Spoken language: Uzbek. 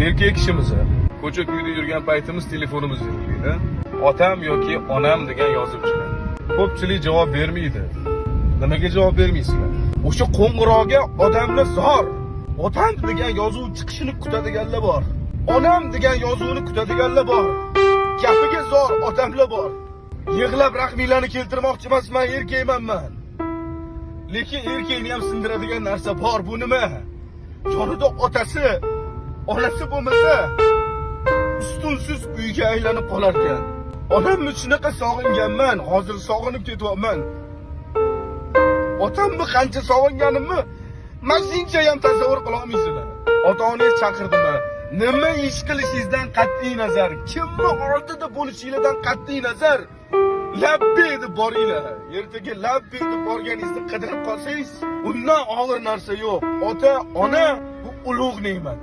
erkak kishimiz ko'cha ko'yda yurgan paytimiz telefonimiz yo'qlaydi. Otam yoki onam degan yozib chiqadi. Ko'pchilik javob bermaydi. Nimaga javob bermaysizlar? O'sha qo'ng'iroqga odamlar zor. Otam degan yozuv chiqishini kutadiganlar bor. Onam degan yozuvni kutadiganlar bor. Gapiga zor odamlar bor. Yig'lab rahmiylarni keltirmoqchi emasman, erkakman men. Lekin erkakni ham sindiradigan narsa bor. Bu nima? Jonida otasi, onasi bo'lmasa, ustunsiz uyga aylanib qolar ekan. Onamni shunaqa sog'inganman, hozir sog'inib ketyapman. Otamni qancha sog'inganimni mazincha ham tasavvur qila olmaysizlar. Ota-onangiz chaqirdimi? Nima ish qilishingizdan qat'iy nazar, kimni oldida bo'lishingizdan qat'iy nazar, labbi deb boringlar. Ertaga labbi deb borganingizni qidirib qolsangiz, undan og'ir narsa yo'q. Ota, ona bu ulug' ne'mat.